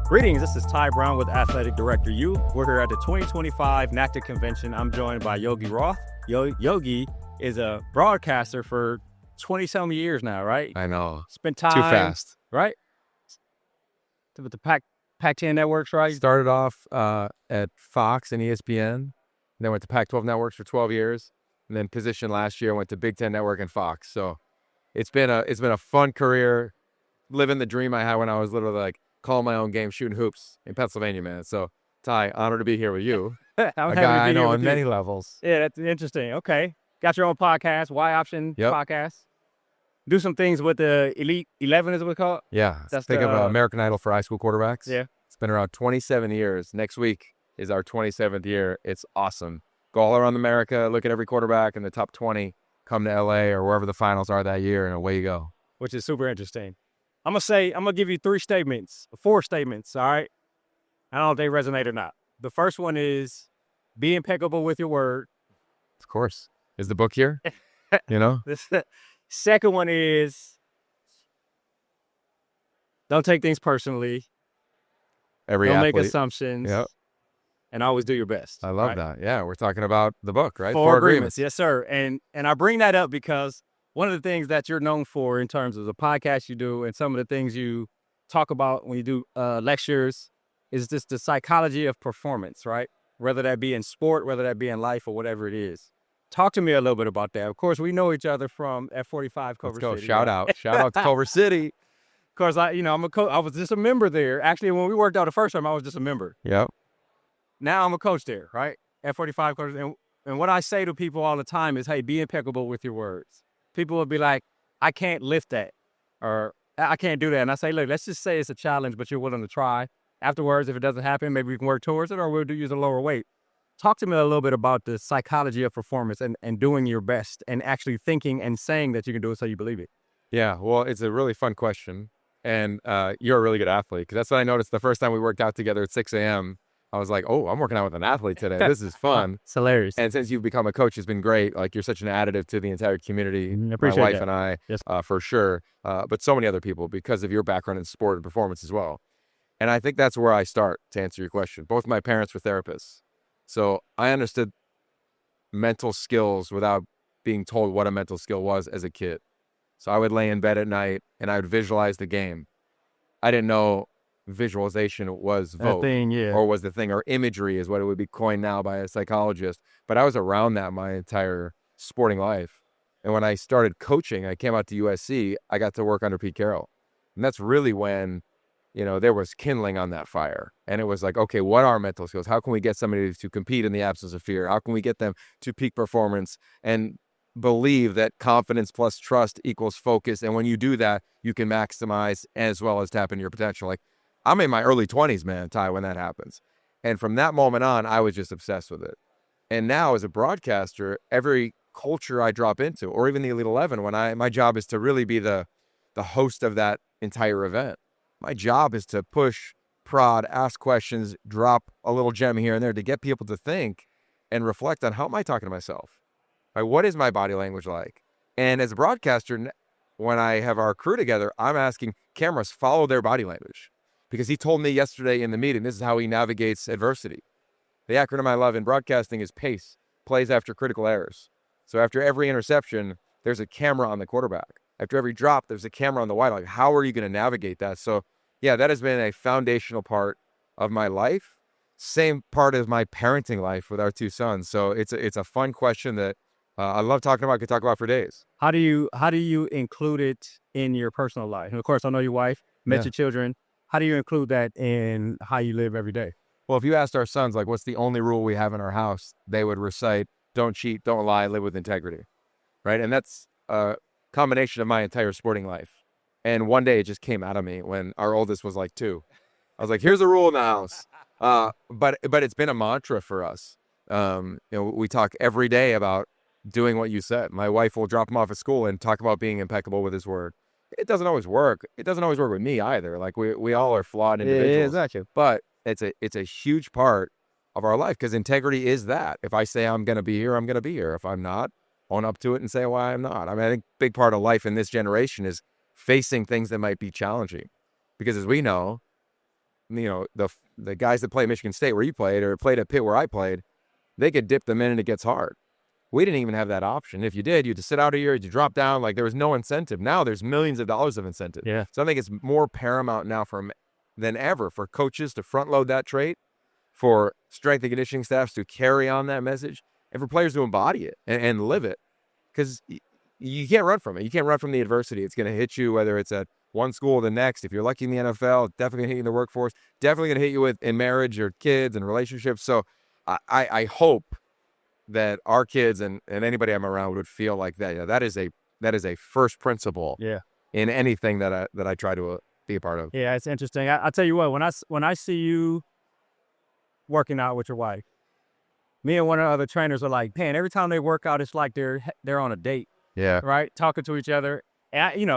Greetings, this is Ty Brown with Athletic Director U. We're here at the 2025 NACTA Convention. I'm joined by Yogi Roth. Yogi is a broadcaster for 20-some years now, right? I know. Spent time. Too fast. Right? With the Pac-10 networks, right? Started off at Fox and ESPN, then went to Pac-12 networks for 12 years, and then positioned last year, went to Big Ten Network and Fox. So it's been a fun career, living the dream I had when I was literally like calling my own game, shooting hoops in Pennsylvania, man. So Ty, honored to be here with you. I'm a happy guy to be I know here on with many you. levels. Yeah, that's interesting. Okay. Got your own podcast, Y Option podcast. Do some things with the Elite 11, is what it's called? Yeah. Think of American Idol for high school quarterbacks. Yeah. It's been around 27 years. Next week is our 27th year. It's awesome. Go all around America, look at every quarterback in the top 20, come to LA or wherever the finals are that year, and away you go. Which is super interesting. I'm gonna give you four statements, all right? I don't know if they resonate or not. The first one is be impeccable with your word. Of course. Is the book here? You know? The second one is don't take things personally. Don't make assumptions. Yep. And always do your best. I love that. Yeah, we're talking about the book, right? Four agreements. Yes, sir. And I bring that up because one of the things that you're known for in terms of the podcast you do and some of the things you talk about when you do lectures is just the psychology of performance, right? Whether that be in sport, whether that be in life or whatever it is. Talk to me a little bit about that. Of course, we know each other from F45 Culver City. Let's go. Shout out to Culver City. Of course, I'm a coach. I was just a member there. Actually, when we worked out the first time, I was just a member. Yep. Now I'm a coach there, right? F45 Culver. And what I say to people all the time is, hey, be impeccable with your words. People will be like, I can't lift that, or I can't do that. And I say, look, let's just say it's a challenge, but you're willing to try. Afterwards, if it doesn't happen, maybe we can work towards it, or we'll use a lower weight. Talk to me a little bit about the psychology of performance and doing your best and actually thinking and saying that you can do it so you believe it. Yeah, well, it's a really fun question. And you're a really good athlete, because that's what I noticed the first time we worked out together at 6 a.m. I was like, oh, I'm working out with an athlete today. This is fun. It's hilarious. And since you've become a coach, it's been great. Like, you're such an additive to the entire community. Appreciate my wife that. and I, yes. For sure. But so many other people because of your background in sport and performance as well. And I think that's where I start to answer your question. Both my parents were therapists. So I understood mental skills without being told what a mental skill was as a kid. So I would lay in bed at night and I would visualize the game. I didn't know visualization was vote or was the thing, or imagery is what it would be coined now by a psychologist. But I was around that my entire sporting life. And when I started coaching, I came out to USC, I got to work under Pete Carroll. And that's really when, there was kindling on that fire. And it was like, okay, what are mental skills? How can we get somebody to compete in the absence of fear? How can we get them to peak performance and believe that confidence plus trust equals focus? And when you do that, you can maximize as well as tap into your potential. Like, I'm in my early 20s, man, Ty, when that happens. And from that moment on, I was just obsessed with it. And now as a broadcaster, every culture I drop into, or even the Elite 11, my job is to really be the host of that entire event. My job is to push, prod, ask questions, drop a little gem here and there to get people to think and reflect on, how am I talking to myself? Right? What is my body language like? And as a broadcaster, when I have our crew together, I'm asking cameras, follow their body language. Because he told me yesterday in the meeting, this is how he navigates adversity. The acronym I love in broadcasting is PACE, plays after critical errors. So after every interception, there's a camera on the quarterback. After every drop, there's a camera on the wide. Like, how are you going to navigate that? So yeah, that has been a foundational part of my life. Same part of my parenting life with our two sons. So it's a fun question that I love talking about. I could talk about for days. How do you include it in your personal life? And of course, I know your wife, met your children. How do you include that in how you live every day? Well, if you asked our sons, like, what's the only rule we have in our house, they would recite, don't cheat, don't lie, live with integrity, right? And that's a combination of my entire sporting life. And one day it just came out of me when our oldest was like 2. I was like, here's a rule in the house. But it's been a mantra for us. We talk every day about doing what you said. My wife will drop him off at school and talk about being impeccable with his word. It doesn't always work. It doesn't always work with me either. Like, we all are flawed individuals. Yeah, exactly. But it's a huge part of our life, because integrity is that. If I say I'm going to be here, I'm going to be here. If I'm not, own up to it and say why I'm not. I mean, I think a big part of life in this generation is facing things that might be challenging. Because as we know, the guys that play at Michigan State where you played or played at Pitt where I played, they could dip the minute it gets hard. We didn't even have that option. If you did, you had to sit out a year, you drop down. Like there was no incentive. Now there's millions of dollars of incentive. Yeah. So I think it's more paramount now than ever for coaches to front load that trait, for strength and conditioning staffs to carry on that message, and for players to embody it and live it. Because you can't run from it. You can't run from the adversity. It's going to hit you whether it's at one school or the next. If you're lucky in the NFL, it's definitely going to hit you in the workforce. Definitely going to hit you in marriage or kids and relationships. So I hope that our kids and anybody I'm around would feel like that. Yeah, that is a first principle. Yeah. In anything that I try to be a part of. Yeah, it's interesting. I tell you what, when I see you working out with your wife, me and one of the other trainers are like, man, every time they work out, it's like they're on a date. Yeah. Right, talking to each other. And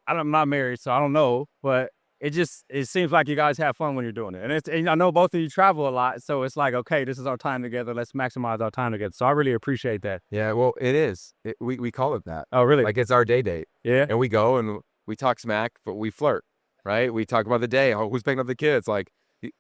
I'm not married, so I don't know, but it seems like you guys have fun when you're doing it. And I know both of you travel a lot, so it's like, okay, this is our time together. Let's maximize our time together. So I really appreciate that. Yeah, well, it is. We call it that. Oh, really? Like it's our day date. Yeah. And we go and we talk smack, but we flirt, right? We talk about the day, who's picking up the kids,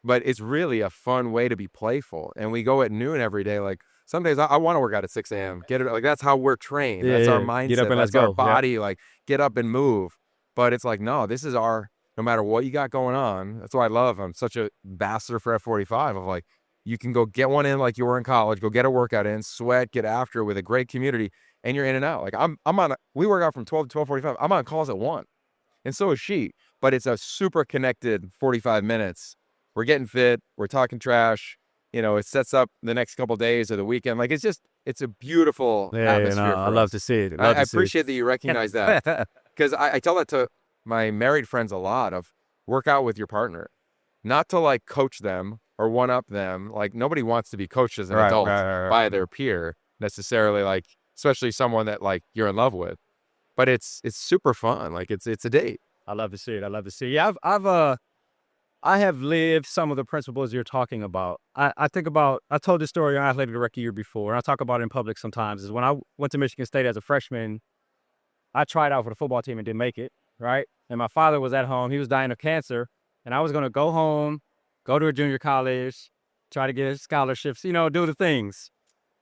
but it's really a fun way to be playful. And we go at noon every day. Like some days I want to work out at 6 a.m. Get it, like that's how we're trained. That's our mindset. Get up and let's go. Our body, like get up and move. But it's like, no, this is no matter what you got going on. That's what I love. I'm such a ambassador for F45 of like, you can go get one in like you were in college, go get a workout in, sweat, get after it with a great community, and you're in and out. Like we work out from 12 to 12:45. I'm on calls at 1, and so is she. But it's a super connected 45 minutes. We're getting fit. We're talking trash. It sets up the next couple of days or the weekend. Like it's a beautiful atmosphere. I love to see it. I appreciate that you recognize that, because I tell that to my married friends a lot of work out with your partner, not to like coach them or one up them. Like nobody wants to be coached as an adult by their peer necessarily, like especially someone that like you're in love with. But it's super fun. Like it's a date. I love to see it. I love to see it. Yeah, I have lived some of the principles you're talking about. I told this story on Athletic Director year before, and I talk about it in public sometimes, is when I went to Michigan State as a freshman, I tried out for the football team and didn't make it, right? And my father was at home. He was dying of cancer, and I was going to go home, go to a junior college, try to get scholarships, do the things.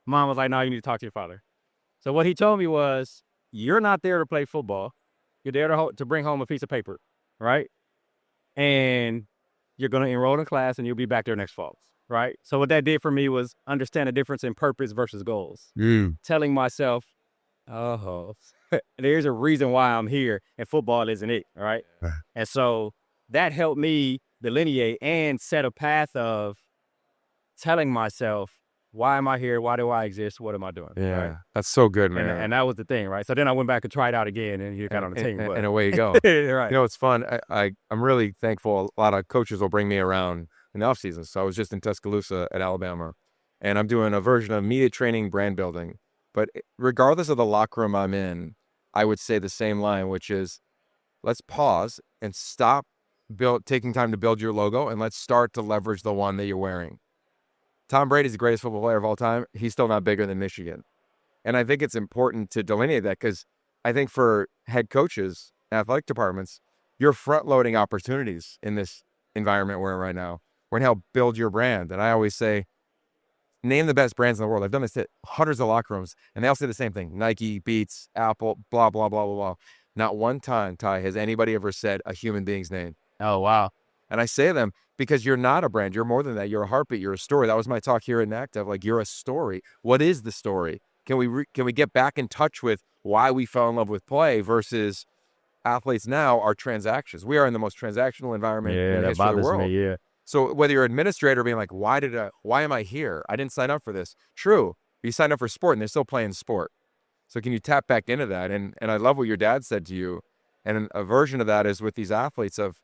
Mom was like, no, you need to talk to your father. So what he told me was, you're not there to play football. You're there to bring home a piece of paper, right? And you're going to enroll in class and you'll be back there next fall, right? So what that did for me was understand the difference in purpose versus goals. Telling myself, there's a reason why I'm here and football isn't it, right? And so that helped me delineate and set a path of telling myself, why am I here? Why do I exist? What am I doing? Yeah, right? That's so good, man. And that was the thing, right? So then I went back and tried out again, and you got on the team. And away you go. Right. It's fun. I'm really thankful. A lot of coaches will bring me around in the off season. So I was just in Tuscaloosa at Alabama, and I'm doing a version of media training, brand building. But regardless of the locker room I'm in, I would say the same line, which is, let's pause and stop taking time to build your logo, and let's start to leverage the one that you're wearing. Tom Brady's the greatest football player of all time. He's still not bigger than Michigan. And I think it's important to delineate that, because I think for head coaches, athletic departments, you're front-loading opportunities in this environment we're in right now. We're going to help build your brand. And I always say, name the best brands in the world. I've done this at hundreds of locker rooms, and they all say the same thing. Nike, Beats, Apple, blah, blah, blah, blah, blah. Not one time, Ty, has anybody ever said a human being's name. Oh, wow. And I say to them, because you're not a brand. You're more than that. You're a heartbeat. You're a story. That was my talk here in Active. Like, you're a story. What is the story? Can we get back in touch with why we fell in love with play versus athletes now are transactions. We are in the most transactional environment in the history of the world. Me, yeah. So whether you're an administrator being like, why am I here? I didn't sign up for this. True. You signed up for sport and they're still playing sport. So can you tap back into that? And I love what your dad said to you. And a version of that is with these athletes of,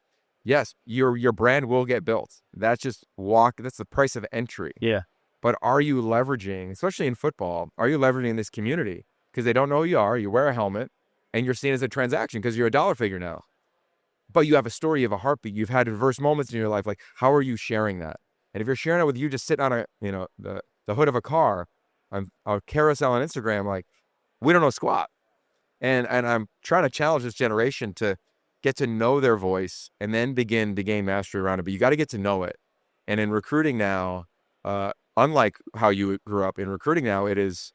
yes, your brand will get built. That's the price of entry. Yeah. But are you leveraging, especially in football, are you leveraging this community? Because they don't know who you are. You wear a helmet and you're seen as a transaction because you're a dollar figure now. But you have a story, you have a heartbeat. You've had diverse moments in your life. Like, how are you sharing that? And if you're sharing it with you just sitting on the hood of a car, a carousel on Instagram, like, we don't know squat. And I'm trying to challenge this generation to get to know their voice, and then begin to gain mastery around it. But you got to get to know it. And in recruiting now, unlike how you grew up, in recruiting now, it is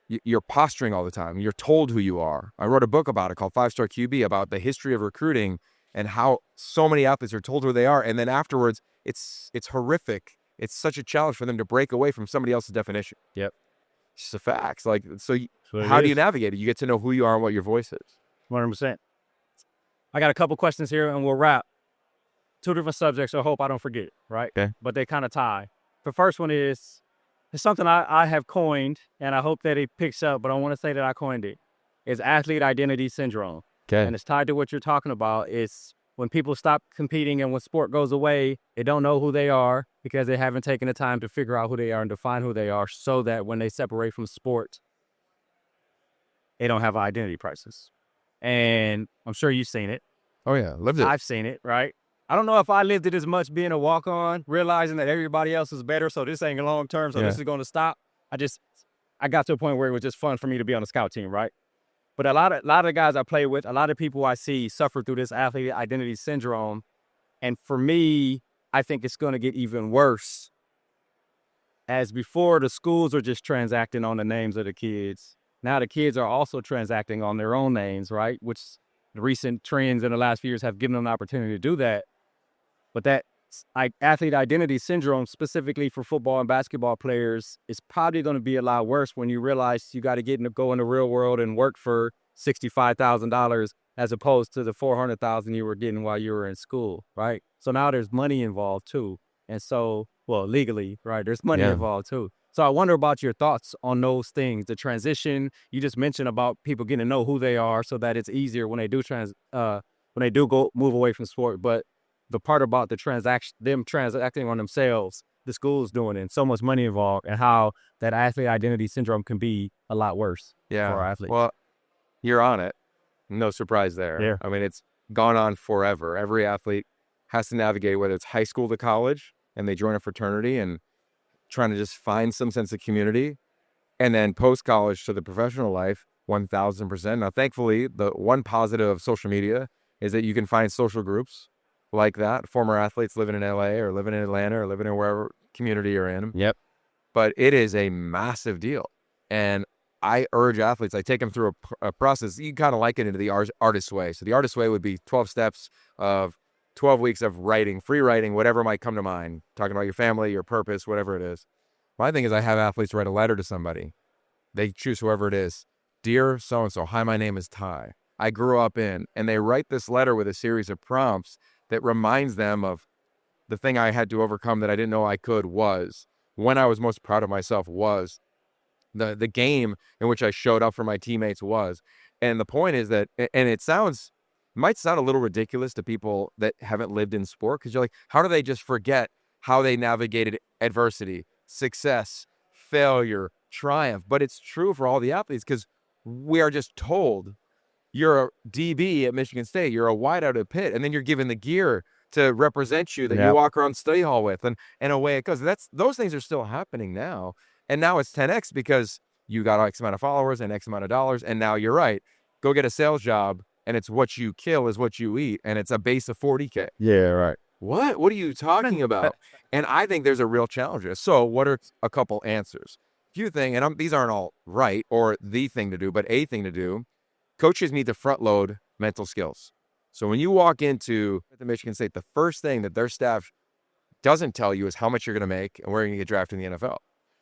you're posturing all the time. You're told who you are. I wrote a book about it called 5-Star QB, about the history of recruiting and how so many athletes are told who they are. And then afterwards, it's horrific. It's such a challenge for them to break away from somebody else's definition. Yep. It's just the facts. Like, so what how it do you is. navigate it? You get to know who you are and what your voice is. 100%. I got a couple questions here and we'll wrap. 2 different subjects, so I hope I don't forget, right? Okay. But they kind of tie. The first one is, it's something I have coined, and I hope that it picks up, but I want to say that I coined it. It's athlete identity syndrome. Okay. And it's tied to what you're talking about. It's when people stop competing and when sport goes away, they don't know who they are because they haven't taken the time to figure out who they are and define who they are, so that when they separate from sport, they don't have an identity crisis. And I'm sure you've seen it. Oh, yeah. Lived it. I've seen it, right? I don't know if I lived it as much being a walk-on, realizing that everybody else is better, so this ain't long-term, so this is going to stop. I got to a point where it was just fun for me to be on the scout team, right? But a lot of the guys I play with, a lot of people I see suffer through this athlete identity syndrome. And for me, I think it's going to get even worse. As before, the schools are just transacting on the names of the kids. Now the kids are also transacting on their own names, right? Which the recent trends in the last few years have given them an opportunity to do that. But that athlete identity syndrome, specifically for football and basketball players, is probably going to be a lot worse when you realize you got to go in the real world and work for $65,000 as opposed to the $400,000 you were getting while you were in school, right? So now there's money involved too. And so, well, legally, right, there's money involved too. So I wonder about your thoughts on those things. The transition you just mentioned about people getting to know who they are, so that it's easier when they do move away from sport. But the part about them transacting on themselves, the school's doing it, and so much money involved, and how that athlete identity syndrome can be a lot worse for our athletes. Well, you're on it. No surprise there. Yeah. I mean, it's gone on forever. Every athlete has to navigate, whether it's high school to college, and they join a fraternity and trying to just find some sense of community, and then post-college to the professional life, 1,000%. Now, thankfully, the one positive of social media is that you can find social groups like that, former athletes living in LA or living in Atlanta or living in wherever community you're in. Yep. But it is a massive deal. And I urge athletes, I take them through a process. You kind of liken it to the artist's way. So the artist's way would be 12 steps of 12 weeks of writing, free writing, whatever might come to mind, talking about your family, your purpose, whatever it is. My thing is I have athletes write a letter to somebody. They choose whoever it is. Dear so-and-so, hi, my name is Tai. I grew up in, and they write this letter with a series of prompts that reminds them of the thing I had to overcome that I didn't know I could, was when I was most proud of myself, was the game in which I showed up for my teammates was. And the point is that, and it might sound a little ridiculous to people that haven't lived in sport, because you're like, how do they just forget how they navigated adversity, success, failure, triumph? But it's true for all the athletes, because we are just told, you're a DB at Michigan State, you're a wideout at Pitt, and then you're given the gear to represent you that you walk around study hall with, and away it goes. Those things are still happening now. And now it's 10X because you got X amount of followers and X amount of dollars. And now you're right. Go get a sales job, and it's what you kill is what you eat. And it's a base of 40K. Yeah, right. What are you talking about? And I think there's a real challenge here. So what are a couple answers? Few things, and these aren't all right or the thing to do, but a thing to do. Coaches need to front load mental skills. So when you walk into the Michigan State, the first thing that their staff doesn't tell you is how much you're going to make and where you're going to get drafted in the NFL.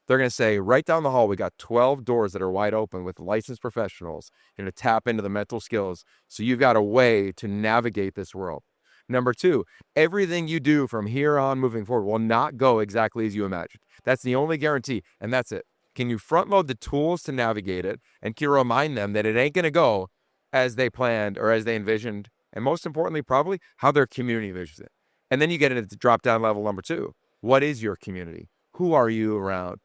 They're going to say, right down the hall, we got 12 doors that are wide open with licensed professionals and to tap into the mental skills. So you've got a way to navigate this world. Number two, everything you do from here on moving forward will not go exactly as you imagined. That's the only guarantee, and that's it. Can you front load the tools to navigate it, and can you remind them that it ain't going to go as they planned or as they envisioned, and most importantly, probably how their community envisions it. And then you get into the drop-down level number two. What is your community? Who are you around?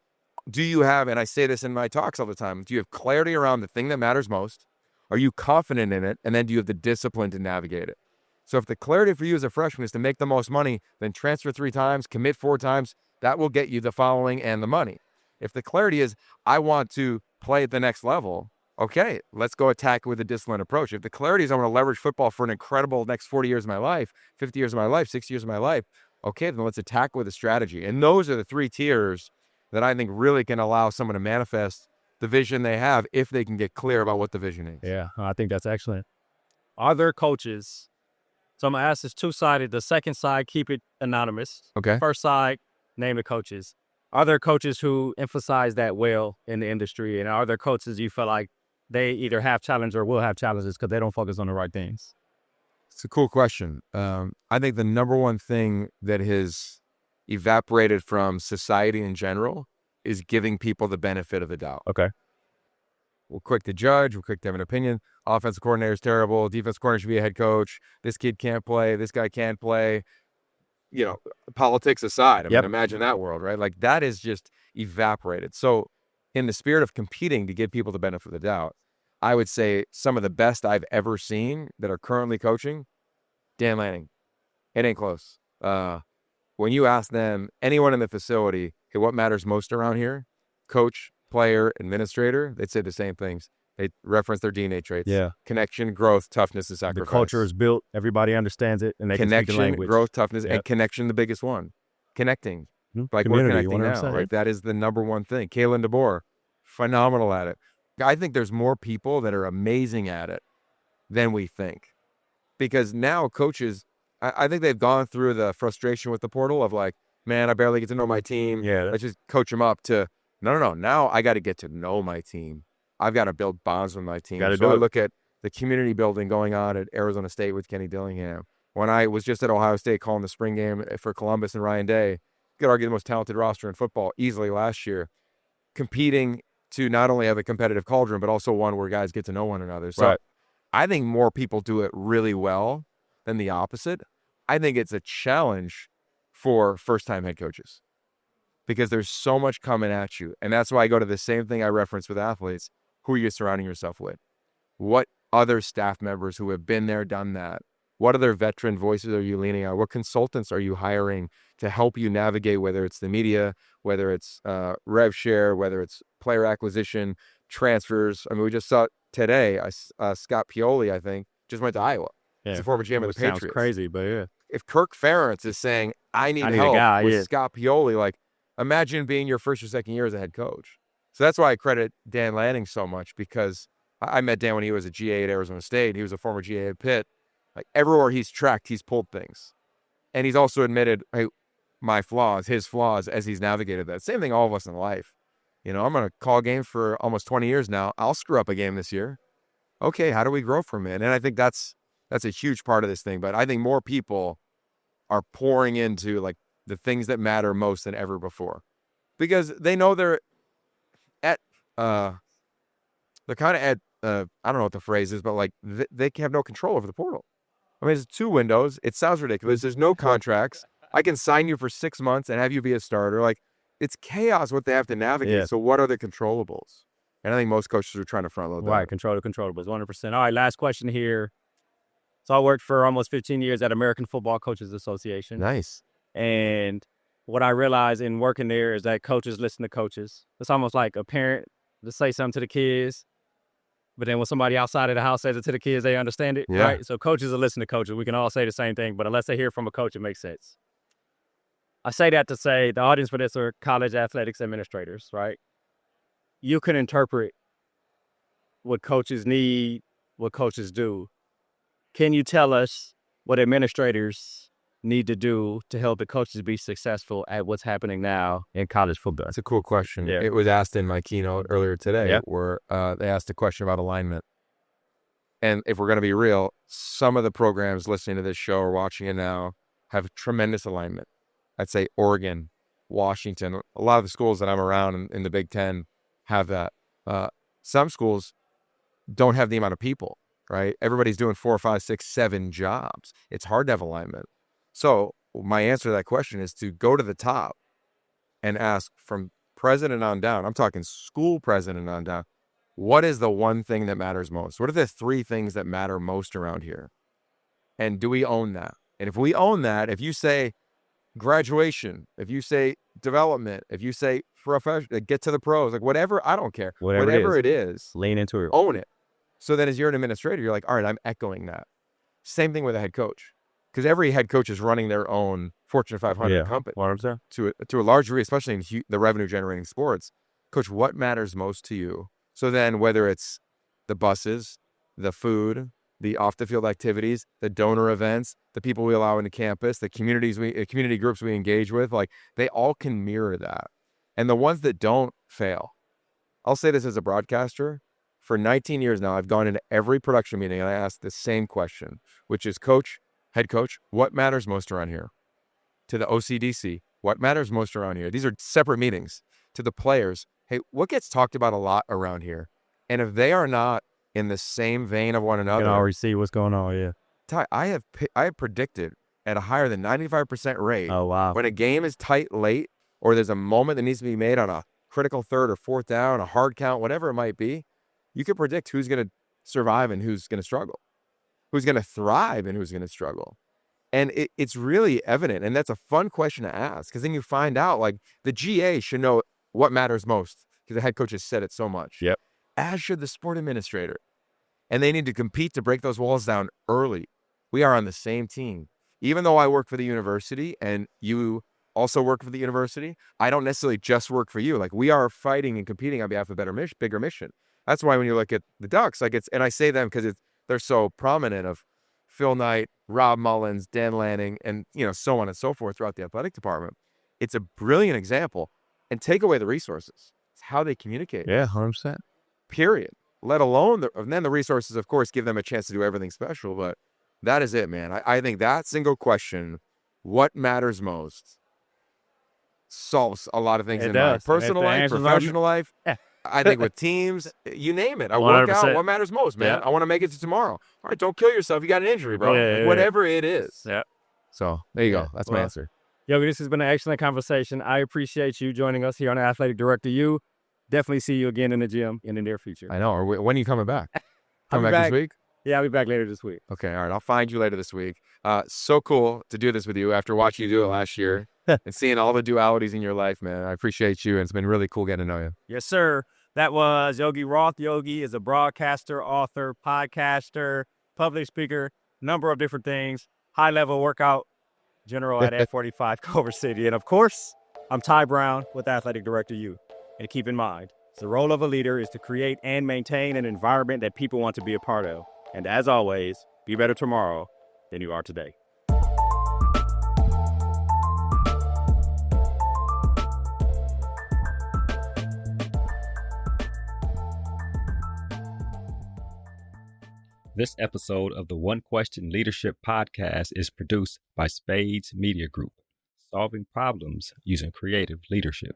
Do you have, and I say this in my talks all the time, do you have clarity around the thing that matters most? Are you confident in it? And then do you have the discipline to navigate it? So if the clarity for you as a freshman is to make the most money, then transfer 3 times, commit 4 times, that will get you the following and the money. If the clarity is, I want to play at the next level, Okay, let's go attack it with a disciplined approach. If the clarity is I want to leverage football for an incredible next 40 years of my life, 50 years of my life, 60 years of my life, okay, then let's attack with a strategy. And those are the 3 tiers that I think really can allow someone to manifest the vision they have if they can get clear about what the vision is. Yeah, I think that's excellent. Are there coaches? So I'm going to ask this two-sided. The second side, keep it anonymous. Okay. First side, name the coaches. Are there coaches who emphasize that well in the industry? And are there coaches you feel like they either have challenges or will have challenges because they don't focus on the right things? It's a cool question. I think the number one thing that has evaporated from society in general is giving people the benefit of the doubt. Okay. We're quick to judge. We're quick to have an opinion. Offensive coordinator is terrible. Defensive coordinator should be a head coach. This kid can't play. This guy can't play. You know, politics aside, I mean, imagine that world, right? Like that is just evaporated. So in the spirit of competing to give people the benefit of the doubt, I would say some of the best I've ever seen that are currently coaching, Dan Lanning. It ain't close. When you ask them, anyone in the facility, hey, what matters most around here? Coach, player, administrator, they'd say the same things. They reference their DNA traits. Yeah. Connection, growth, toughness, and sacrifice. The culture is built. Everybody understands it, and they can speak the language. Growth, toughness, and connection, the biggest one. Connecting. Like Community, we're connecting now, right? That is the number one thing. Kalen DeBoer, phenomenal at it. I think there's more people that are amazing at it than we think. Because now coaches, I think they've gone through the frustration with the portal of like, man, I barely get to know my team. Yeah. Let's just coach them up to, no. Now I got to get to know my team. I've got to build bonds with my team. So I look at the community building going on at Arizona State with Kenny Dillingham. When I was just at Ohio State calling the spring game for Columbus and Ryan Day, you could argue the most talented roster in football easily last year, competing to not only have a competitive cauldron, but also one where guys get to know one another. So I think more people do it really well than the opposite. I think it's a challenge for first-time head coaches because there's so much coming at you. And that's why I go to the same thing I reference with athletes. Who are you surrounding yourself with? What other staff members who have been there, done that? What other veteran voices are you leaning on? What consultants are you hiring to help you navigate, whether it's the media, whether it's rev share, whether it's player acquisition, transfers? I mean, we just saw today, Scott Pioli, I think, just went to Iowa. Yeah. He's a former GM of the Patriots. Sounds crazy, but yeah. If Kirk Ferentz is saying, I need help with Scott Pioli, like, imagine being your first or second year as a head coach. So that's why I credit Dan Lanning so much, because I met Dan when he was a GA at Arizona State. He was a former GA at Pitt. Like everywhere he's tracked, he's pulled things. And he's also admitted, hey, my flaws, his flaws as he's navigated that. Same thing all of us in life. You know, I'm going to call games for almost 20 years now. I'll screw up a game this year. Okay, how do we grow from it? And I think that's a huge part of this thing. But I think more people are pouring into like the things that matter most than ever before. Because they know they're kind of at, I don't know what the phrase is, but like they have no control over the portal. I mean, it's 2 windows. It sounds ridiculous. There's no contracts. I can sign you for 6 months and have you be a starter. Like, it's chaos what they have to navigate. Yeah. So what are the controllables? And I think most coaches are trying to front load that. Right, control the controllables, 100%. All right, last question here. So I worked for almost 15 years at American Football Coaches Association. Nice. And what I realized in working there is that coaches listen to coaches. It's almost like a parent to say something to the kids, but then when somebody outside of the house says it to the kids, they understand it, right? So coaches will listen to coaches. We can all say the same thing, but unless they hear from a coach, it makes sense. I say that to say the audience for this are college athletics administrators, right? You can interpret what coaches need, what coaches do. Can you tell us what administrators need to do to help the coaches be successful at what's happening now in college football? That's a cool question. Yeah. It was asked in my keynote earlier today where they asked a question about alignment. And if we're going to be real, some of the programs listening to this show or watching it now have tremendous alignment. I'd say Oregon, Washington, a lot of the schools that I'm around in the Big Ten have that. Some schools don't have the amount of people, right? Everybody's doing 4, 5, 6, 7 jobs. It's hard to have alignment. So my answer to that question is to go to the top and ask from president on down, I'm talking school president on down, what is the one thing that matters most? What are the 3 things that matter most around here? And do we own that? And if we own that, if you say, graduation, if you say development, if you say professional, get to the pros, like whatever, I don't care. Whatever it is, lean into it. own it. So then as you're an administrator, you're like, all right, I'm echoing that. Same thing with a head coach. Because every head coach is running their own Fortune 500 company. 100%. To a large degree, especially in the revenue generating sports. Coach, what matters most to you? So then whether it's the buses, the food, the off the field activities, the donor events, the people we allow into campus, the community groups we engage with, like they all can mirror that. And the ones that don't fail. I'll say this as a broadcaster. For 19 years now, I've gone into every production meeting and I ask the same question, which is, coach, head coach, what matters most around here? To the OCDC, what matters most around here? These are separate meetings. To the players, hey, what gets talked about a lot around here? And if they are not in the same vein of one another, You can already see what's going on. Yeah. Tai, I have predicted at a higher than 95% rate. Oh, wow. When a game is tight late, or there's a moment that needs to be made on a critical third or fourth down, a hard count, whatever it might be, you can predict who's going to survive and who's going to struggle, who's going to thrive and who's going to struggle. And it's really evident. And that's a fun question to ask, because then you find out, like, the GA should know what matters most because the head coach has said it so much. Yep. As should the sport administrator. And they need to compete to break those walls down early. We are on the same team. Even though I work for the university and you also work for the university, I don't necessarily just work for you. Like, we are fighting and competing on behalf of a bigger mission. That's why when you look at the Ducks, like, and I say them because they're so prominent, of Phil Knight, Rob Mullins, Dan Lanning, and so on and so forth throughout the athletic department. It's a brilliant example. And take away the resources. It's how they communicate. Yeah, 100%. Period. Let alone, and then the resources, of course, give them a chance to do everything special. But that is it, man. I think that single question, what matters most, solves a lot of things in my personal life, professional life. I think with teams, you name it. I work out, what matters most, man? I want to make it to tomorrow. All right, don't kill yourself. You got an injury, bro. Whatever it is. Yeah. So there you go. That's my answer. Yogi, this has been an excellent conversation. I appreciate you joining us here on Athletic Director U. Definitely see you again in the gym in the near future. I know. Or when are you coming back? Coming back this week? Yeah, I'll be back later this week. Okay, all right. I'll find you later this week. So cool to do this with you after watching you do it last year and seeing all the dualities in your life, man. I appreciate you, and it's been really cool getting to know you. Yes, sir. That was Yogi Roth. Yogi is a broadcaster, author, podcaster, public speaker, number of different things, high-level workout general at F45 Culver City. And, of course, I'm Ty Brown with Athletic Director U. And keep in mind, the role of a leader is to create and maintain an environment that people want to be a part of. And as always, be better tomorrow than you are today. This episode of the One Question Leadership Podcast is produced by Spades Media Group, solving problems using creative leadership.